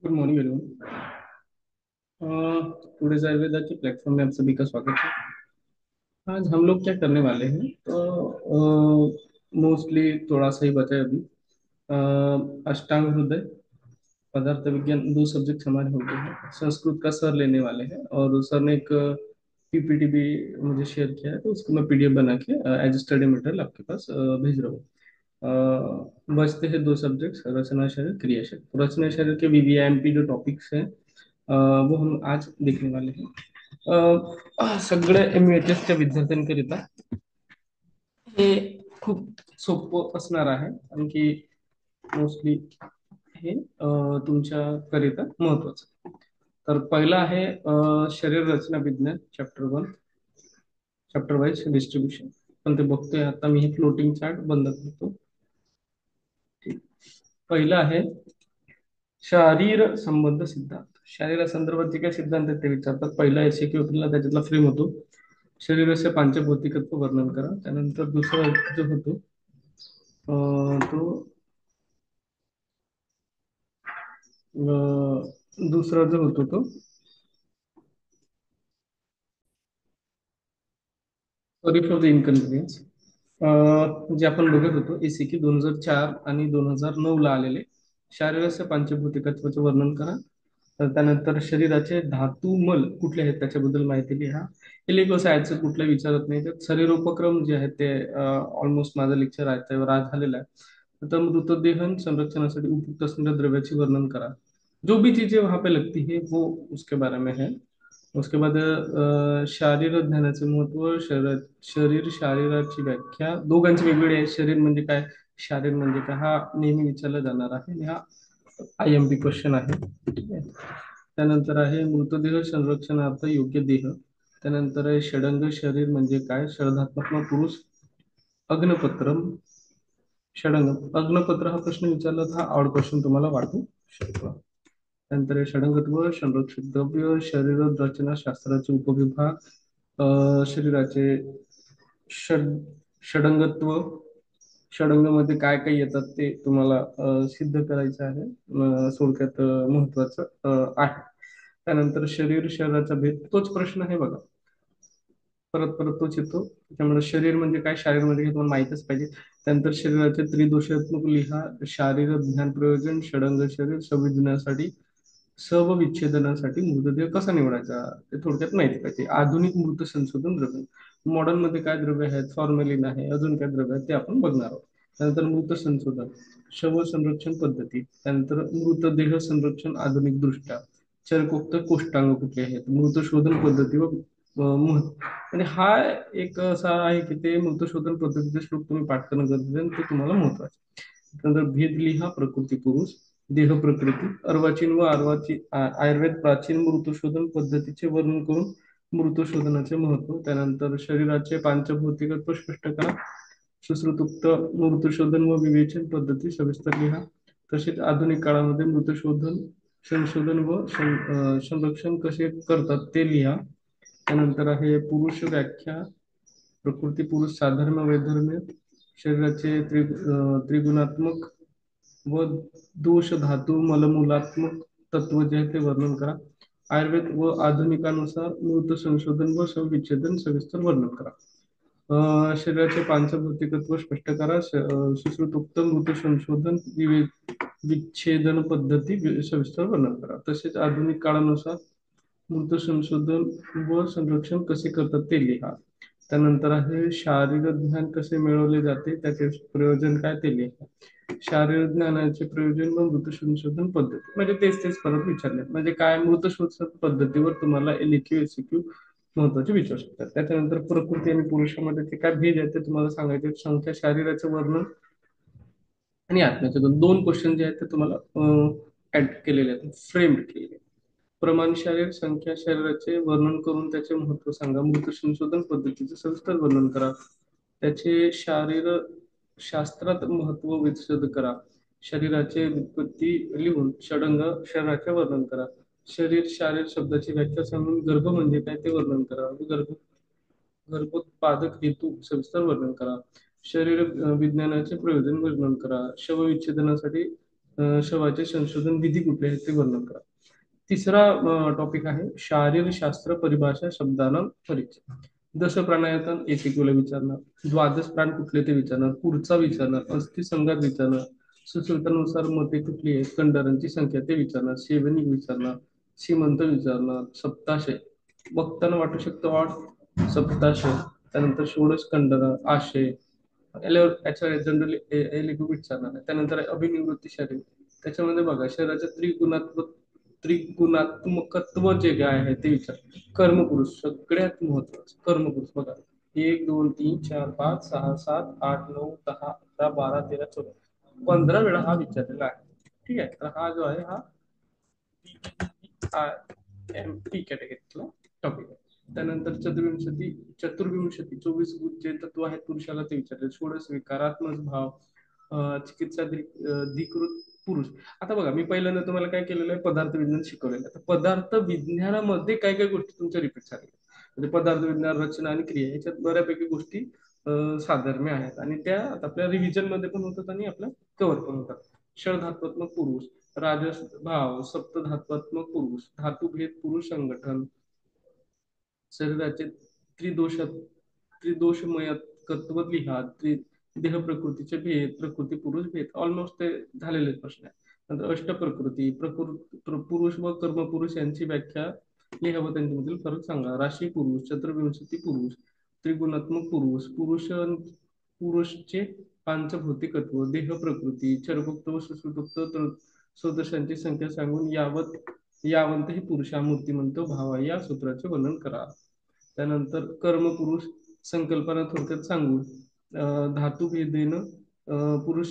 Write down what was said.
Good morning everyone. Today's Ayurveda के platform में आप सभी का स्वागत है। आज हम लोग क्या करने वाले हैं तो मोस्टली थोड़ा सा ही बचा है अभी। अष्टांग हृदय, पदार्थ विज्ञान, दो सब्जेक्ट हमारे हो गए हैं। संस्कृत का सर लेने वाले हैं और सर ने एक पीपीटी भी मुझे शेयर किया है, तो उसको मैं पीडीएफ बना के एज स्टडी मटेरियल आपके पास भेज रहा हूँ। बचते हैं दो सब्जेक्ट्स, रचना शरीर, क्रिया शरीर। तो रचना शरीर के वीवीआईएमपी जो टॉपिक्स हैं वो हम आज देखने वाले हैं। सगळे एमएचएस च्या विद्यार्थ्यांकरिता हे खूप सोपं असणार आहे, कारण की मोस्टली हे तुमच्याकरिता महत्वाचं. तर पहिला आहे शरीर रचना विज्ञान चॅप्टर 1, चॅप्टर वाईज डिस्ट्रीब्युशन. पण ते बघतोय आता मी, हे फ्लोटिंग चार्ट बंद करतो. ठीक. पहिलं आहे शारीर संबंध सिद्धांत. शरीरासंदर्भात जे काही सिद्धांत आहेत ते विचारतात. पहिला एसएक्यू आपल्याला त्याच्यातला फ्रेम होतो, शरीराचे पांचभौतिकत्व वर्णन करा. त्यानंतर दुसरा जो होतो तो दुसरा जो होतो तो सॉरी फॉर द इनकन्व्हिनियन्स, जे आपण बघत होतो एसएक्यू 2004 आणि 2009 ला आलेले. शरीराचे पंचभौतिकत्वाचे वर्णन करा. तर त्यानंतर शरीराचे धातू मल कुठले आहेत त्याच्याबद्दल माहिती लिहा. हे लेखो सायन्सचं कुठलं विचारत नाही. त्यात शरीर उपक्रम जे आहेत ते ऑलमोस्ट माझं लेक्चर आहे त्यावर आज झालेलं आहे. तर मृतदेहन संरक्षणासाठी उपयुक्त असणाऱ्या द्रव्याचे वर्णन करा. जो भी चीजें वहां पे लगती है वो उसके बारे में है. उसके बाद शारीर ज्ञानाचे महत्व, शरीर शारीराची व्याख्या. दोघांची वेगवेगळी आहे. शरीर म्हणजे काय, शारीर म्हणजे काय, हा नेहमी विचारला जाणार आहे आणि हा आयएमपी क्वेश्चन आहे. ठीक आहे. त्यानंतर आहे मृतदेह संरक्षणार्थ योग्य देह. त्यानंतर आहे षडंग शरीर म्हणजे काय, षडधात्मक पुरुष. अग्नपत्रम, षडंग अग्नपत्र हा प्रश्न विचारला तर हा आवड क्वेश्चन तुम्हाला वाटू शकतो. त्यानंतर आहे षडंगत्व, संरक्षित द्रव्य, शरीर रचना शास्त्राचे उपविभाग. शरीराचे षड षडंगत्व, षडंगमध्ये काय काय येतात ते तुम्हाला सिद्ध करायचं आहे. थोडक्यात महत्वाचं आहे. त्यानंतर शरीर शरीराचा भेद, तोच प्रश्न आहे बघा, परत परत तोच येतो. त्यामुळे शरीर म्हणजे काय, शारीर म्हणजे काय तुम्हाला माहितच पाहिजे. त्यानंतर शरीराचे त्रिदोषात्मक लिहा. शारीर ज्ञान प्रयोजन, षडंग शरीर संविधानासाठी, विच्छेदनासाठी मृतदेह कसा निवडायचा ते थोडक्यात माहिती पाहिजे. आधुनिक मृत संशोधन द्रव्य, मॉडर्न मध्ये काय द्रव्य आहेत, फॉर्मेलिन आहे, अजून काय द्रव्य आहेत ते आपण बघणार आहोत. त्यानंतर मृत संशोधन, शव संरक्षण पद्धती. त्यानंतर मृतदेह संरक्षण आधुनिक दृष्ट्या, चरकोक्त कोष्टांग कुठले आहेत, मृत शोधन पद्धती व म्हणजे हा एक असा आहे की ते मृत शोधन पद्धतीचे श्लोक तुम्ही पाठ करणं गरजेचं आहे आणि ते तुम्हाला महत्वाचे. त्यानंतर भेद लिहा. प्रकृती पुरुष, देह प्रकृती, अर्वाचीन व आयुर्वेद प्राचीन मृतशोधन पद्धतीचे वर्णन करून मृतशोधनाचे महत्व. त्यानंतर शरीराचे पांचभौतिकत्व स्पष्ट करा. सुश्रुतुक्त मृतशोधन व विवेचन पद्धती सविस्तर लिहा. तसेच आधुनिक काळामध्ये मृतशोधन, संशोधन व संरक्षण कसे करतात ते लिहा. त्यानंतर आहे पुरुष व्याख्या. प्रकृती पुरुष, साधर्म्य वैधर्म्य, शरीराचे त्रिगुणात्मक व दोष धातू मलमूलात्मक तत्व जे आहे ते वर्णन करा. आयुर्वेद व आधुनिकानुसार मृत संशोधन व विच्छेदन सविस्तर वर्णन करा. शरीराचे पांचभौतिकत्व स्पष्ट करा. सुश्रुतोक्त मृत संशोधन विच्छेदन पद्धती सविस्तर वर्णन करा. तसेच आधुनिक काळानुसार मृत संशोधन व संरक्षण कसे करतात ते लिहा. त्यानंतर आहे शारीर ज्ञान कसे मिळवले जाते, त्याचे प्रयोजन काय ते लिहा. शारीर ज्ञानाचे प्रयोजन व मृत संशोधन पद्धती, म्हणजे तेच तेच परत विचारले. म्हणजे काय, मृत शोधन पद्धतीवर तुम्हाला एलक्यू एसक्यू महत्वाचे विचारू शकतात. त्याच्यानंतर प्रकृती आणि पुरुषामध्ये ते काय भेद आहे ते तुम्हाला सांगायचे. संख्या, शरीराचे वर्णन आणि आत्म्याचे दोन दोन क्वेश्चन जे आहेत ते तुम्हाला ऍड केलेले आहेत, फ्रेम्ड केलेले. प्रमाण शरीर संख्या, शरीराचे वर्णन करून त्याचे महत्व सांगा. मृत संशोधन पद्धतीचे सविस्तर वर्णन करा. त्याचे शारीर शास्त्रात महत्व विशद करा. शरीराचे व्युत्पत्ती लिहून षडंग शरीराचे वर्णन करा. शरीर शारीर शब्दाची व्याख्या सांगून गर्भ म्हणजे काय ते वर्णन करा. गर्भोत्पादक हेतू सविस्तर वर्णन करा. शरीर विज्ञानाचे प्रयोजन वर्णन करा. शव विच्छेदनासाठी शवाचे संशोधन विधी कुठले आहेत ते वर्णन करा. तिसरा टॉपिक आहे शारीरशास्त्र परिभाषा शब्दांना परिचय. दश प्राणायातन एसिक्यूला विचारणार, द्वादश प्राण कुठले ते विचारणार, पुढचा विचारणार, अस्थिसंघात विचारणार, सुश्रुतानुसार मते कुठली आहेत, कंडरांची संख्या ते विचारणार, सेवनिक विचारणार, सीमंत विचारणार, सप्ताशय बघताना वाटू शकतं वाट सप्ताशय. त्यानंतर षोडश कंडर, आशय याच्या जनरली एलिगू विचारणार आहे. त्यानंतर अभिनिवृत्ती शरीर, त्याच्यामध्ये बघा शरीराच्या त्रिगुणात्मकत्व जे काय आहे ते विचार. कर्मपुरुष सगळ्यात महत्वाचं कर्मपुरुष बघा, 1 2 3 4 5 6 7 8 9 10 11 12 13 14 15 वेळा हा विचारलेला आहे. ठीक आहे, तर हा जो आहे हा टी कॅटेगरीतला टॉपिक आहे. त्यानंतर चतुर्विंशती 24 जे तत्व आहेत पुरुषाला ते विचारले. षोडश विकारात्मक भाव, चिकित्सा धिकृत पुरुष. आता बघा मी पहिल्यांदा तुम्हाला काय केलेलं आहे, पदार्थ विज्ञान शिकवलेलं आहे. पदार्थ विज्ञानामध्ये काय काय गोष्टी तुमच्या रिपीट झाल्या म्हणजे पदार्थ विज्ञान रचना आणि क्रिया याच्यात बऱ्यापैकी गोष्टी साधर्म्य आहेत आणि त्या आता आपल्या रिव्हिजन मध्ये पण होतात आणि आपल्या कव्हर पण होतात. षडधात्मक पुरुष, राजस भाव, सप्तधात्मक पुरुष, धातुभेद पुरुष संघटन, शरीराचे त्रिदोष त्रिदोषमयत्व लिहा, देह प्रकृतीचे भेद, प्रकृती पुरुष भेद, ऑलमोस्ट ते झालेले प्रश्न आहे. नंतर अष्ट प्रकृती पुरुष व कर्म पुरुष यांची व्याख्या लिहा व त्यांच्यामधील फरक सांगा. राशी पुरुष, चतुर्विंशती पुरुष, त्रिगुणात्मक पुरुष, पुरुषचे पांचभौतिकत्व, देह प्रकृती, चरभुक्त व सुश्रुतुक्त सदस्यांची संख्या सांगून यावंत ही पुरुषा मूर्तिमंत भावा या सूत्राचे वर्णन करा. त्यानंतर कर्मपुरुष संकल्पना थोडक्यात सांगून धातुभेदेन पुरुष